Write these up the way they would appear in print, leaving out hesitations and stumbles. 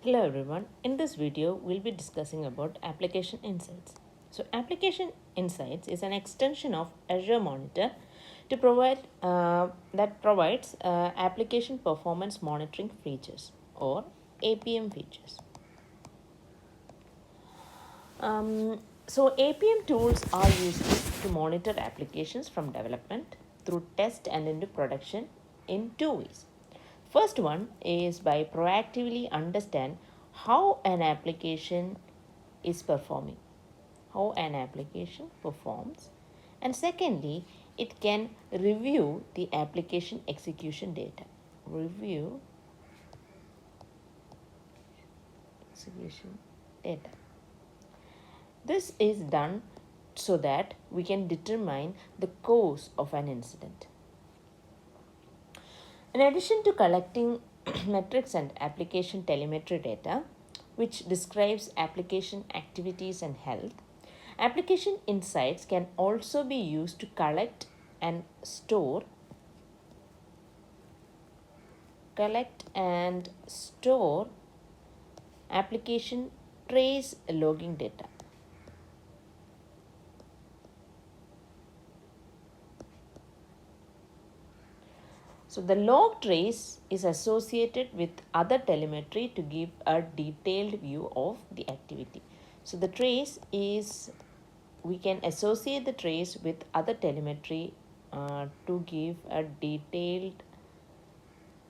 Hello everyone, in this video we'll be discussing about application insights. So application insights is an extension of Azure Monitor to provide that provides application performance monitoring features or APM features. So APM tools are used to monitor applications from development through test and into production in two ways. First one is by proactively understand how an application is performing, how an application performs. And secondly, it can review the application execution data. Review execution data. This is done so that we can determine the cause of an incident. In addition to collecting metrics and application telemetry data, which describes application activities and health, application insights can also be used to collect and store application trace logging data. So the log trace is associated with other telemetry to give a detailed view of the activity. So the trace is, we can associate the trace with other telemetry to give a detailed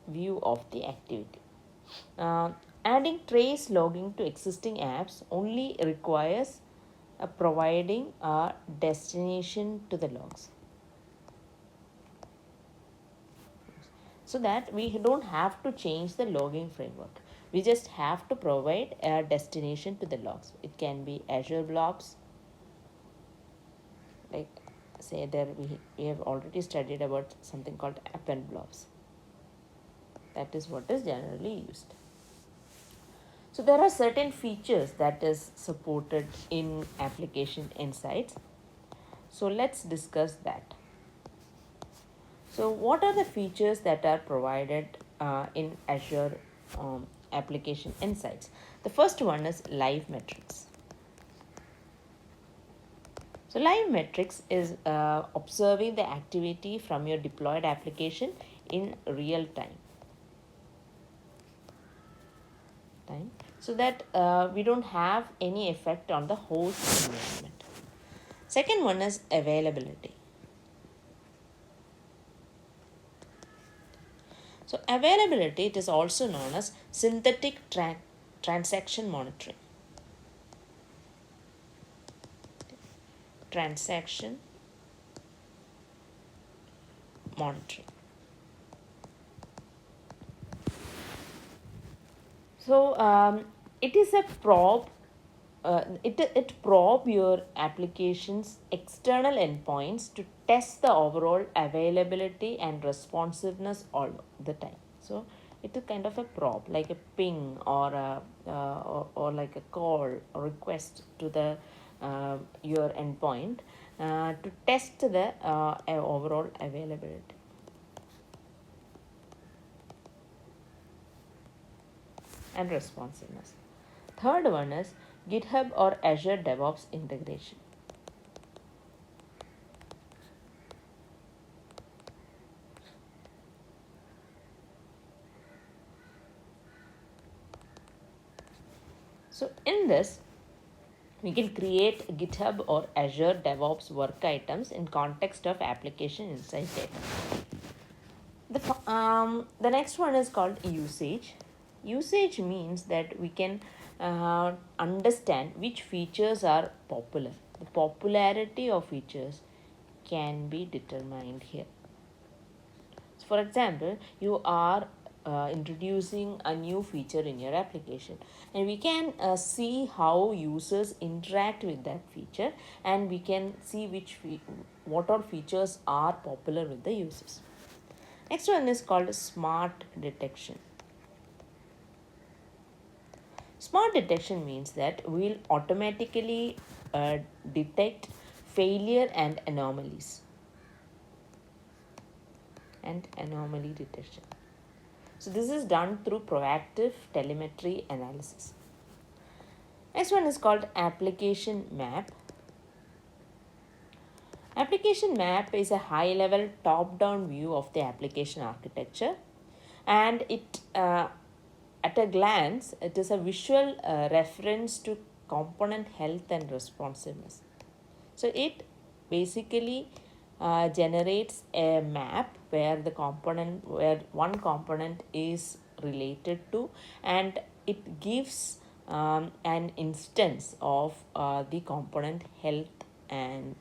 view of the activity. Adding trace logging to existing apps only requires providing a destination to the logs, so that we don't have to change the logging framework. We just have to provide a destination to the logs. It can be Azure blobs, like say there we have already studied about something called append blobs. That is what is generally used. So there are certain features that is supported in application insights. So let's discuss that. So what are the features that are provided in Azure application insights? The first one is live metrics. So live metrics is observing the activity from your deployed application in real time. So that we don't have any effect on the host environment. Second one is availability. So availability, it is also known as synthetic transaction monitoring. Transaction monitoring. So it is a probe. It probe your application's external endpoints to test the overall availability and responsiveness all the time. So it is kind of a probe, like a ping or or like a call or request to the your endpoint to test the overall availability and responsiveness. Third one is GitHub or Azure DevOps integration. So in this, we can create GitHub or Azure DevOps work items in context of application insight data. The next one is called usage. Usage means that we can understand which features are popular. The popularity of features can be determined here. So for example, you are introducing a new feature in your application, and we can see how users interact with that feature, and we can see what all features are popular with the users. Next one is called smart detection. Smart detection means that we'll automatically detect failure and anomaly detection. So this is done through proactive telemetry analysis. Next one is called application map. Application map is a high level top down view of the application architecture, and it at a glance it is a visual reference to component health and responsiveness. So it basically generates a map where one component is related to, and it gives an instance of the component health and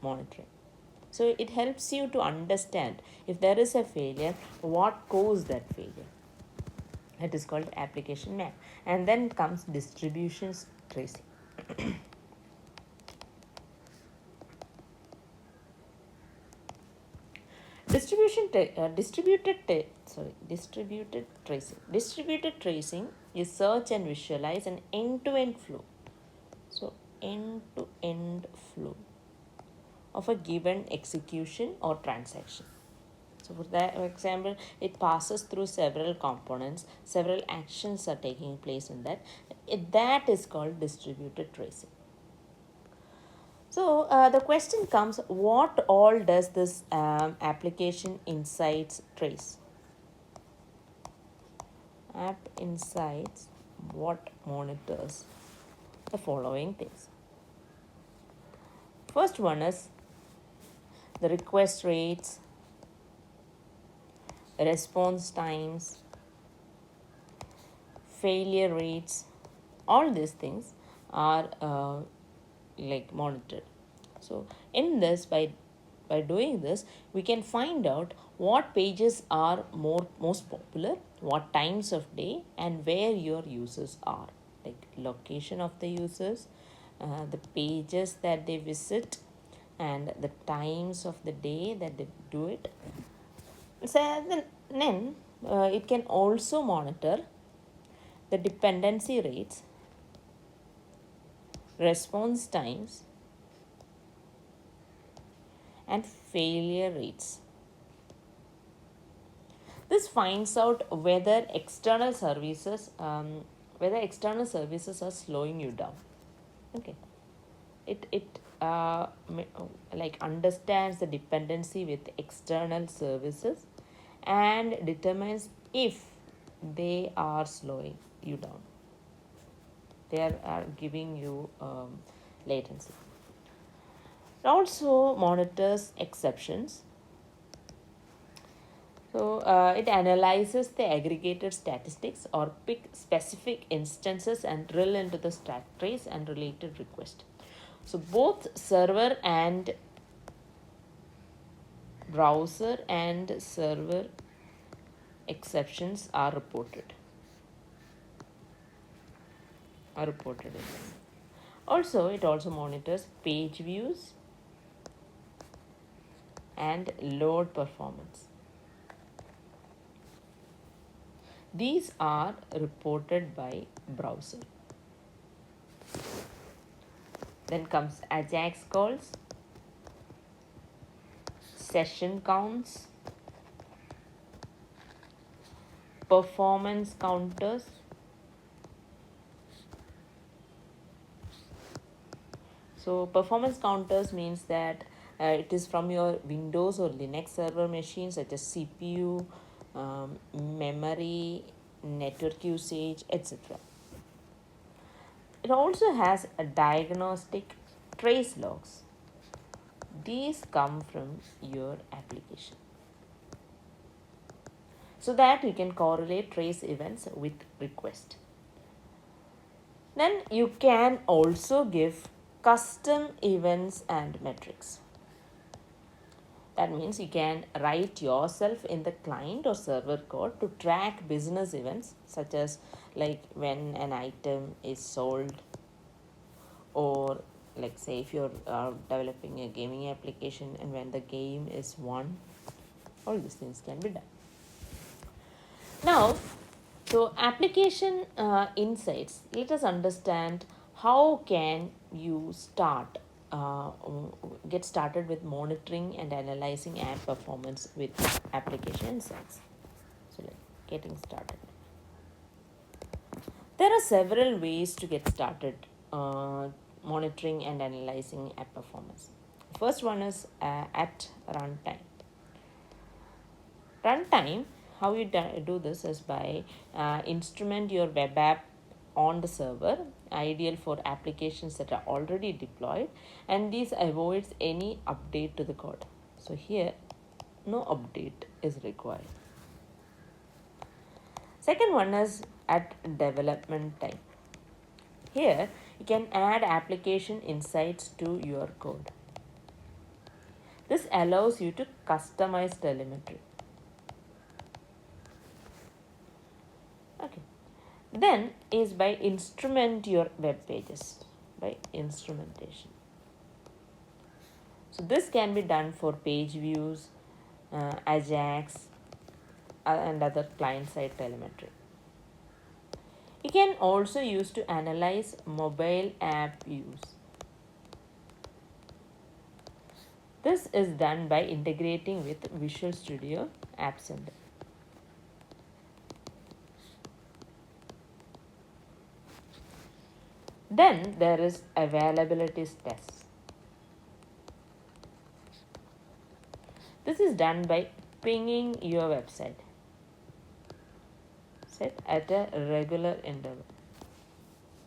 monitoring. So it helps you to understand if there is a failure, what caused that failure. It is called application map. And then comes distributions tracing. Distributed tracing. Distributed tracing is search and visualize an end-to-end flow. So end-to-end flow of a given execution or transaction. So for that example, it passes through several components, several actions are taking place in that. That is called distributed tracing. So the question comes, what all does this application insights trace? App insights, what monitors the following things. First one is the request rates, response times, failure rates. All these things are monitored. So in this, by doing this, we can find out what pages are most popular, what times of day, and where your users are, like location of the users, the pages that they visit, and the times of the day that they do it. So then it can also monitor the dependency rates, response times, and failure rates. This finds out whether external services are slowing you down. Okay, it understands the dependency with external services and determines if they are slowing you down. They are giving you latency. It also monitors exceptions. So it analyzes the aggregated statistics or pick specific instances and drill into the stat trace and related request. So both server and browser and server exceptions are reported. Also, it also monitors page views and load performance. These are reported by browser. Then comes Ajax calls, session counts, performance counters, so performance counters means that it is from your Windows or Linux server machines such as CPU, memory, network usage, etc. It also has a diagnostic trace logs. These come from your application, so that you can correlate trace events with request. Then you can also give custom events and metrics. That means you can write yourself in the client or server code to track business events such as like when an item is sold, or like say if you're developing a gaming application and when the game is won. All these things can be done. Now, so application insights, let us understand how can you get started with monitoring and analyzing app performance with application insights. So Getting started. There are several ways to get started monitoring and analyzing app performance. First one is at runtime. Runtime, how you do this is by instrument your web app on the server, ideal for applications that are already deployed, and this avoids any update to the code. So here, no update is required. Second one is at development time. Here, you can add application insights to your code. This allows you to customize telemetry. Okay. Then is by instrument your web pages, by instrumentation. So this can be done for page views, Ajax, and other client-side telemetry. You can also use to analyze mobile app views. This is done by integrating with Visual Studio App Center. Then there is availability tests. This is done by pinging your website set at a regular interval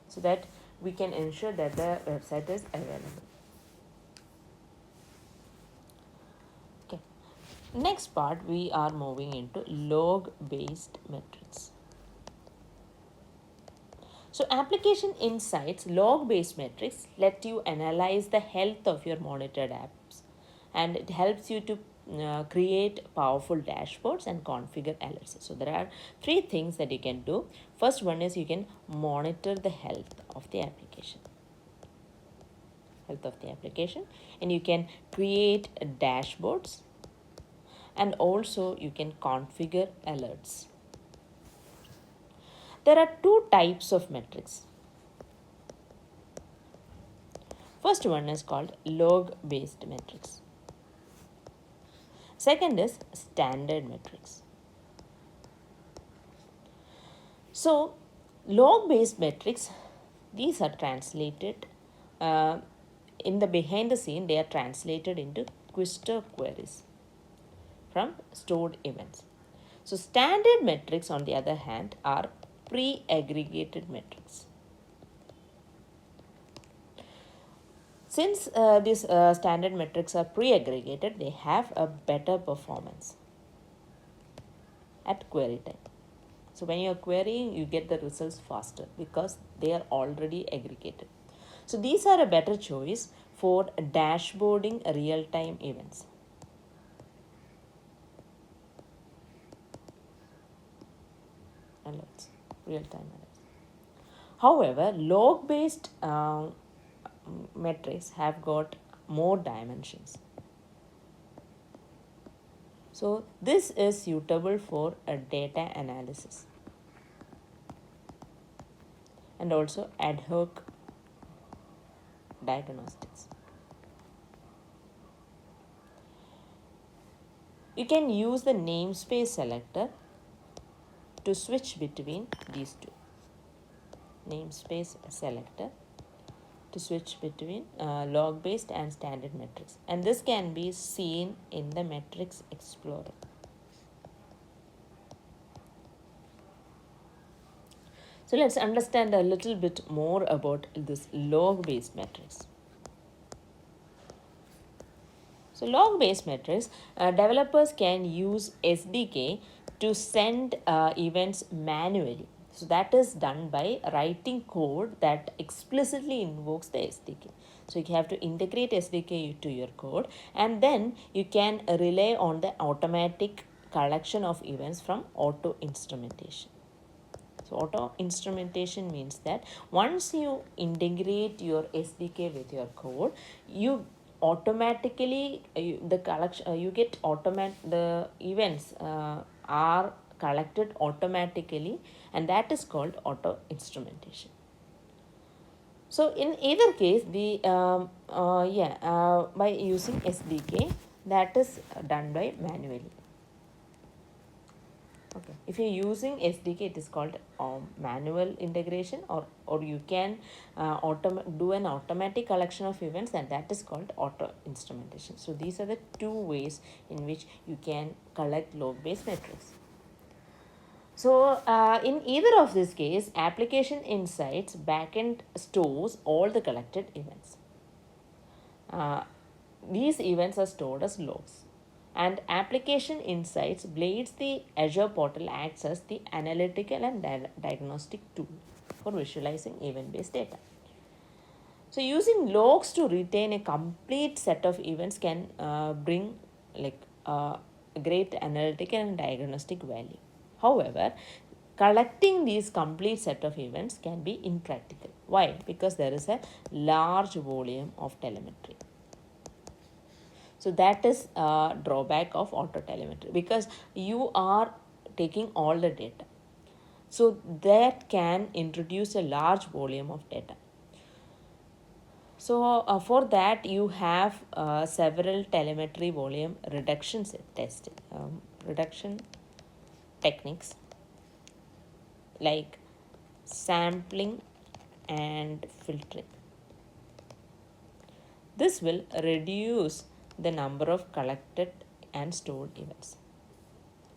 so that we can ensure that the website is available. Okay. Next part, we are moving into log based metrics. So application insights, log based metrics let you analyze the health of your monitored apps, and it helps you to create powerful dashboards and configure alerts. So there are three things that you can do. First one is you can monitor the health of the application, and you can create dashboards, and also you can configure alerts. There are two types of metrics. First one is called log based metrics. Second is standard metrics. So log based metrics, these are translated in the behind the scene, they are translated into Quister queries from stored events. So standard metrics on the other hand are pre-aggregated metrics. Since these standard metrics are pre-aggregated, they have a better performance at query time. So when you are querying, you get the results faster because they are already aggregated. So these are a better choice for dashboarding real-time events. Alerts, real-time alerts. However, log-based metrics have got more dimensions. So this is suitable for a data analysis and also ad hoc diagnostics. You can use the namespace selector to switch between these two. Namespace selector to switch between log based and standard metrics, and this can be seen in the metrics explorer. So let's understand a little bit more about this log based metrics. So log based metrics, developers can use SDK to send events manually. So that is done by writing code that explicitly invokes the SDK. So you have to integrate SDK to your code, and then you can rely on the automatic collection of events from auto instrumentation. So auto instrumentation means that once you integrate your SDK with your code, you automatically the collection you get the events are collected automatically, and that is called auto instrumentation. So in either case, the by using SDK, that is done by manually. Okay. If you're using SDK, it is called manual integration, or you can do an automatic collection of events, and that is called auto instrumentation. So these are the two ways in which you can collect log-based metrics. So in either of this case, application insights backend stores all the collected events. Uh, these events are stored as logs. And application insights blades the Azure portal acts as the analytical and diagnostic tool for visualizing event-based data. So using logs to retain a complete set of events can bring like great analytical and diagnostic value. However, collecting these complete set of events can be impractical. Why? Because there is a large volume of telemetry. So that is a drawback of auto telemetry, because you are taking all the data. So that can introduce a large volume of data. So for that you have several telemetry volume reduction techniques like sampling and filtering. This will reduce the number of collected and stored events.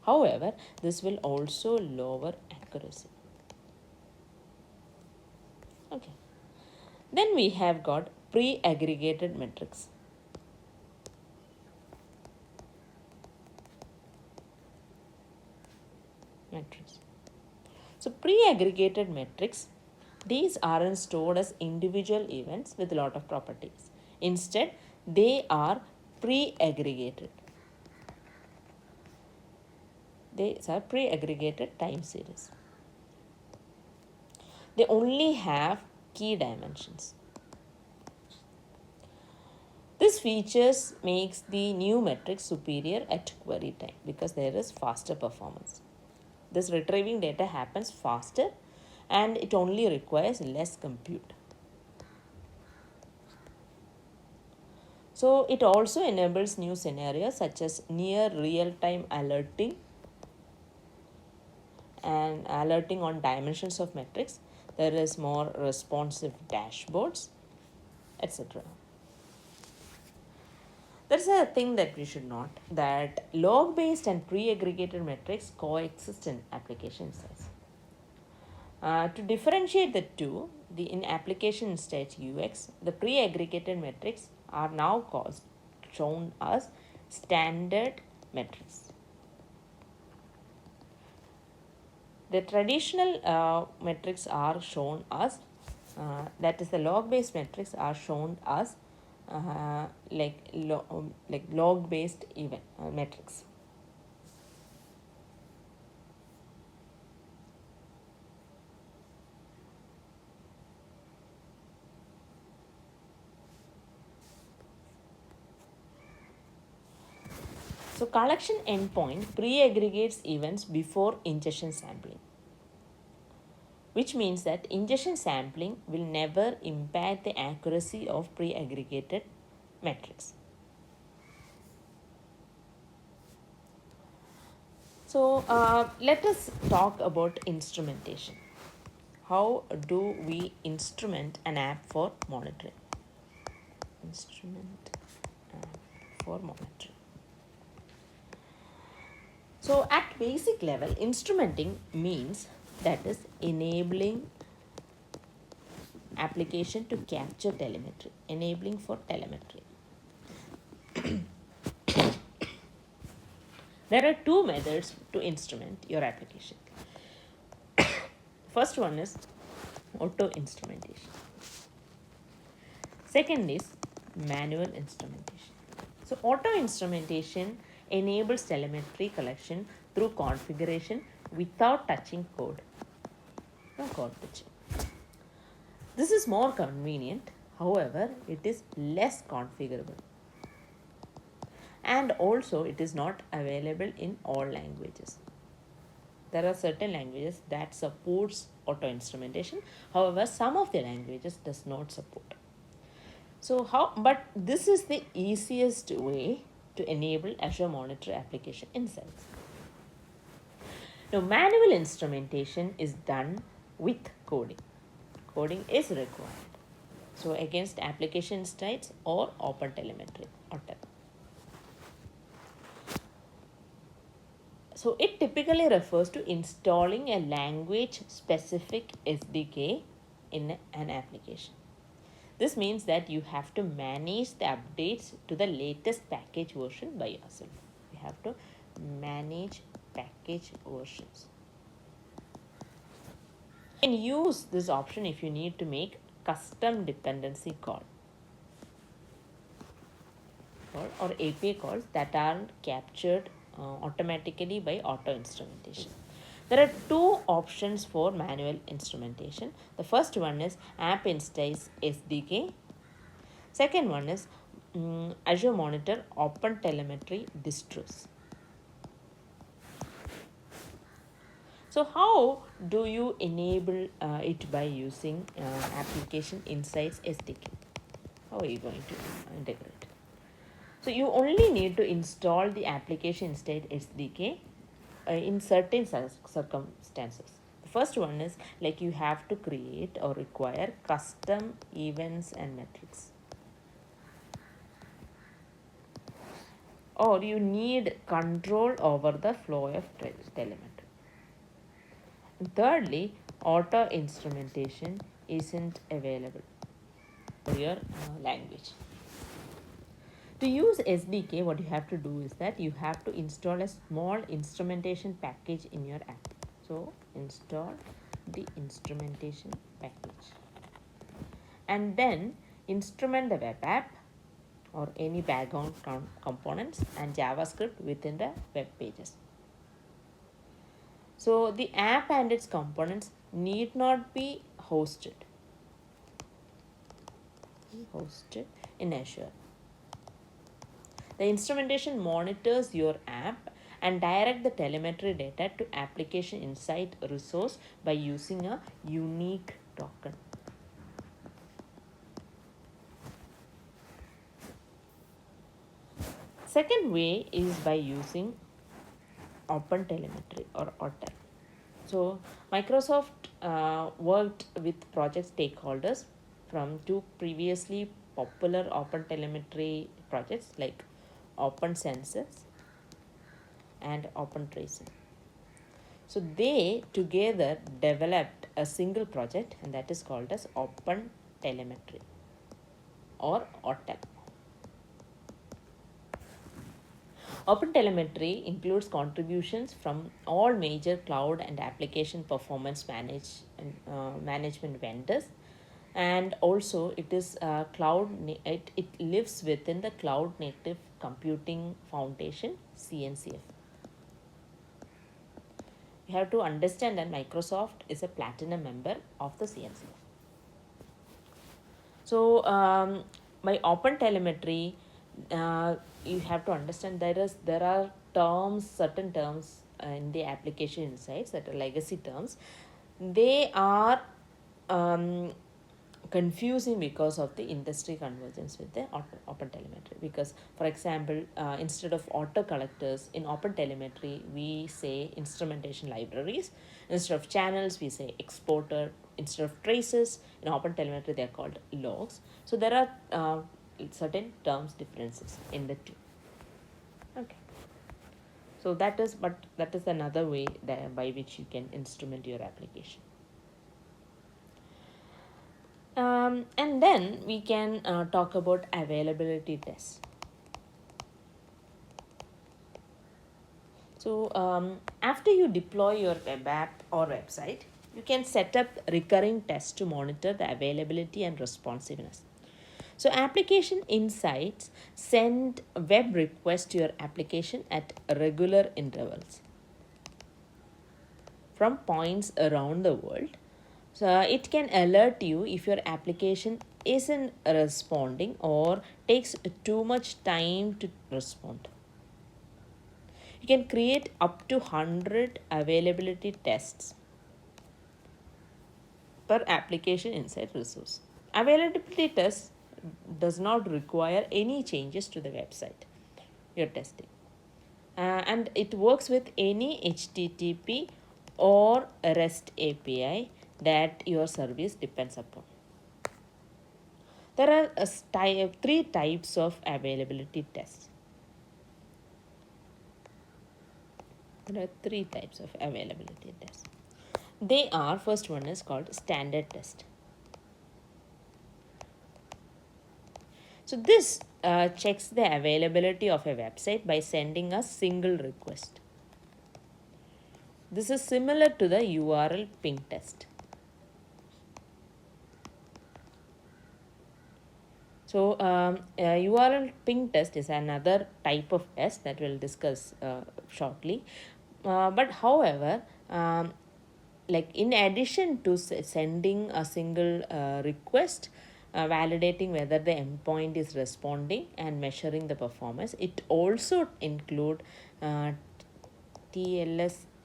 However, this will also lower accuracy. Okay. Then we have got pre-aggregated metrics. So pre-aggregated metrics, these aren't stored as individual events with a lot of properties. Instead, they are pre-aggregated. These are pre-aggregated time series. They only have key dimensions. This features makes the new metric superior at query time because there is faster performance. This retrieving data happens faster and it only requires less compute. So it also enables new scenarios such as near real-time alerting and alerting on dimensions of metrics. There is more responsive dashboards, etc. There's a thing that we should note, that log-based and pre-aggregated metrics coexist in application size. To differentiate the two, in application stage UX, the pre-aggregated metrics are now shown as standard metrics. The traditional metrics are shown as, that is the log-based metrics are shown as like log-based event metrics. So collection endpoint pre-aggregates events before ingestion sampling, which means that ingestion sampling will never impact the accuracy of pre-aggregated metrics. So let us talk about instrumentation. How do we instrument an app for monitoring? Instrument app for monitoring. So at basic level, instrumenting means that is enabling application to capture telemetry, enabling for telemetry. There are two methods to instrument your application. First one is auto instrumentation. Second is manual instrumentation. So auto instrumentation enables telemetry collection through configuration without touching code. No code touching. This is more convenient, however, it is less configurable. And also it is not available in all languages. There are certain languages that supports auto instrumentation, however some of the languages does not support. So but this is the easiest way to enable Azure Monitor application insights. Now, manual instrumentation is done with coding. Coding is required. So, against application sites or open telemetry or So, it typically refers to installing a language specific SDK in an application. This means that you have to manage the updates to the latest package version by yourself. You have to manage package versions. You can use this option if you need to make custom dependency call or API calls that are captured automatically by auto instrumentation. There are two options for manual instrumentation. The first one is app instance SDK. Second one is Azure Monitor Open Telemetry distros. So how do you enable it by using application insights SDK? How are you going to integrate? So you only need to install the application insight SDK in certain circumstances. The first one is like you have to create or require custom events and metrics. Or you need control over the flow of telemetry. And thirdly, auto instrumentation isn't available for your language. To use SDK, what you have to do is that you have to install a small instrumentation package in your app. So install the instrumentation package and then instrument the web app or any background components and JavaScript within the web pages. So the app and its components need not be hosted in Azure. The instrumentation monitors your app and direct the telemetry data to application insight resource by using a unique token. Second way is by using open telemetry or OTEL. So Microsoft worked with project stakeholders from two previously popular open telemetry projects like Open Sensors and Open Tracing. So they together developed a single project and that is called as Open Telemetry or OTEL. Open telemetry includes contributions from all major cloud and application performance management vendors, and also it is it lives within the Cloud Native Computing Foundation (CNCF). You have to understand that Microsoft is a platinum member of the CNCF. So by open telemetry, you have to understand there are certain terms in the application insights that are legacy terms. They are confusing because of the industry convergence with the open telemetry. Because, for example, instead of auto collectors in open telemetry, we say instrumentation libraries. Instead of channels, we say exporter. Instead of traces, in open telemetry, they are called logs. So there are certain terms differences in the two. Okay. So that is another way by which you can instrument your application. And then we can talk about availability tests. So after you deploy your web app or website, you can set up recurring tests to monitor the availability and responsiveness. So application insights send web requests to your application at regular intervals from points around the world. So it can alert you if your application isn't responding or takes too much time to respond. You can create up to 100 availability tests per application insight resource. Availability test does not require any changes to the website you're testing. And it works with any HTTP or a REST API that your service depends upon. There are three types of availability tests. There are three types of availability tests. They are, first one is called standard test. So this checks the availability of a website by sending a single request. This is similar to the URL ping test. So URL ping test is another type of test that we'll discuss shortly. But however, like in addition to sending a single request, validating whether the endpoint is responding and measuring the performance, it also include TLS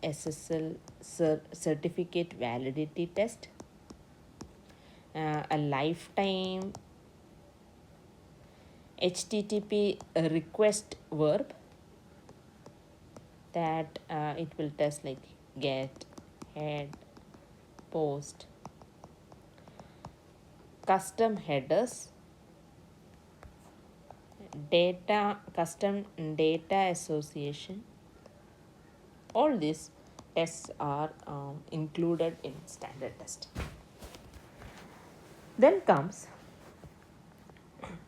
SSL certificate validity test, a lifetime HTTP request verb that it will test like get, head, post, custom headers, custom data association. All these tests are included in standard test. Then comes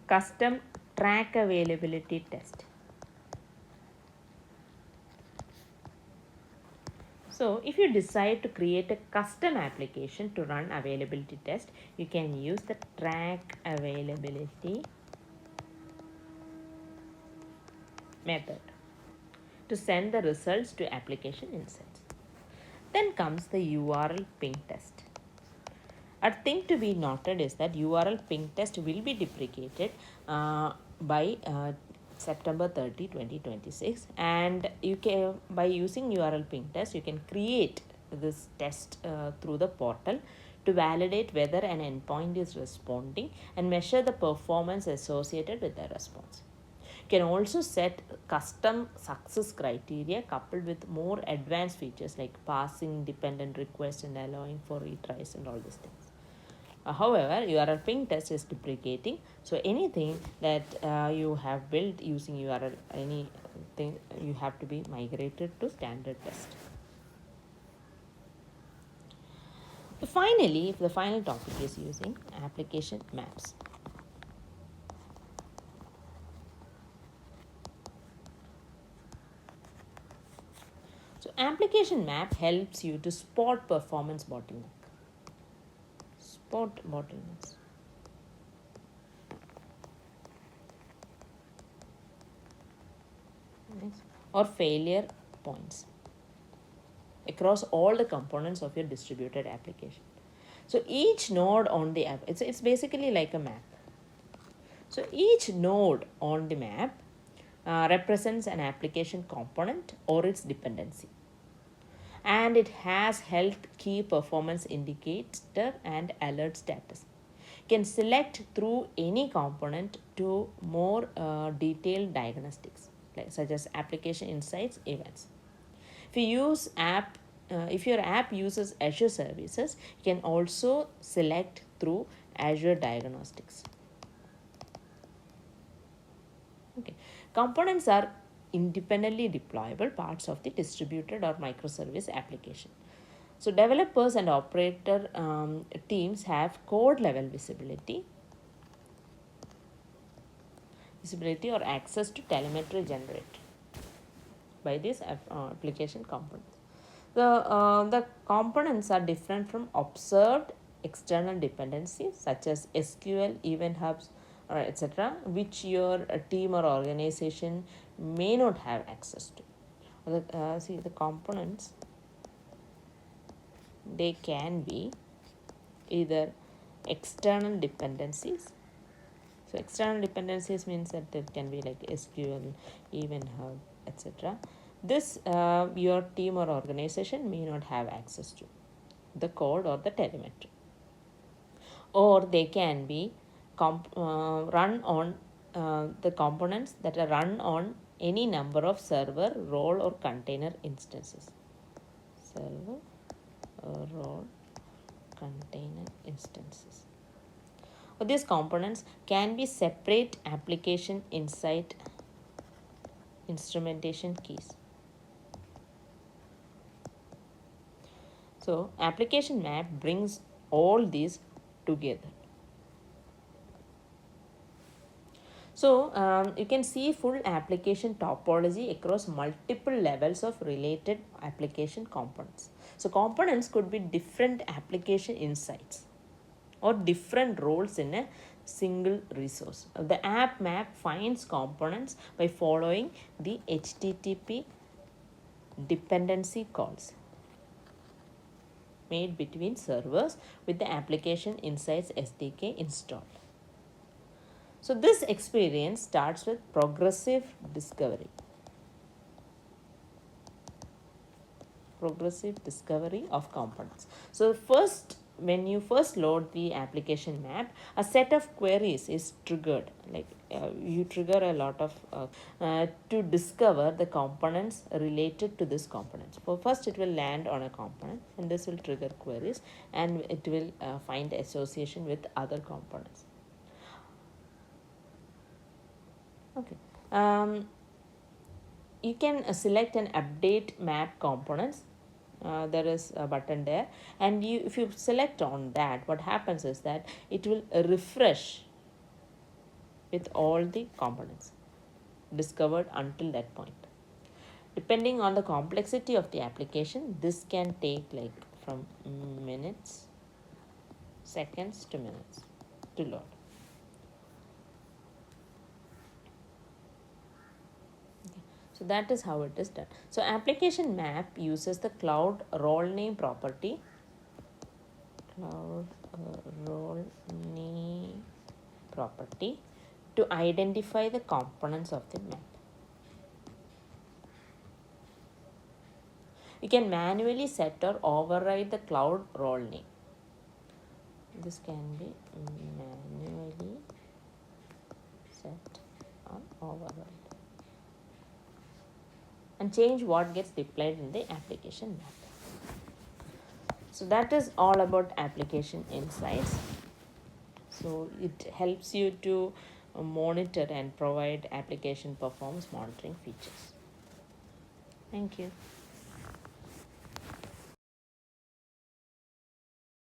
custom track availability test. So if you decide to create a custom application to run availability test, you can use the track availability method to send the results to application insights. Then comes the URL ping test. A thing to be noted is that URL ping test will be deprecated by September 30, 2026, and you can, by using URL ping test, you can create this test through the portal to validate whether an endpoint is responding and measure the performance associated with the response. You can also set custom success criteria coupled with more advanced features like passing dependent requests and allowing for retries and all these things. However, URL ping test is deprecating, so anything that you have built using URL, anything you have to be migrated to standard test. Finally, the final topic is using application maps. So application map helps you to spot performance bottlenecks. Next, or failure points across all the components of your distributed application. So each node on the app, it's basically like a map. So each node on the map represents an application component or its dependency, and it has health key performance indicator and alert status. You can select through any component to more detailed diagnostics, such as application insights events. If your app uses Azure services, you can also select through Azure diagnostics. Okay. Components are independently deployable parts of the distributed or microservice application. So developers and operator teams have code level visibility or access to telemetry generated by these application components. The components are different from observed external dependencies such as SQL, event hubs, etc., which your team or organization may not have access to. The components, they can be either external dependencies. So external dependencies means that it can be like SQL, event hub, etc. This your team or organization may not have access to the code or the telemetry, or they can be run on the components that are run on any number of server, role, or container instances. Server, role container instances. So these components can be separate application inside instrumentation keys. So application map brings all these together. So you can see full application topology across multiple levels of related application components. So components could be different application insights or different roles in a single resource. The app map finds components by following the HTTP dependency calls made between servers with the application insights SDK installed. So this experience starts with progressive discovery. Progressive discovery of components. So first, when you first load the application map, a set of queries is triggered. Like you trigger a lot of to discover the components related to this component. For first, it will land on a component, and this will trigger queries, and it will find association with other components. Okay. You can select and update map components. There is a button there, and if you select on that, what happens is that it will refresh with all the components discovered until that point. Depending on the complexity of the application, this can take like from minutes, seconds to minutes to load. So that is how it is done. So application map uses the cloud role name property. Cloud role name property to identify the components of the map. You can manually set or override the cloud role name. This can be manually set or override and change what gets deployed in the application map. So that is all about application insights. So it helps you to monitor and provide application performance monitoring features. Thank you.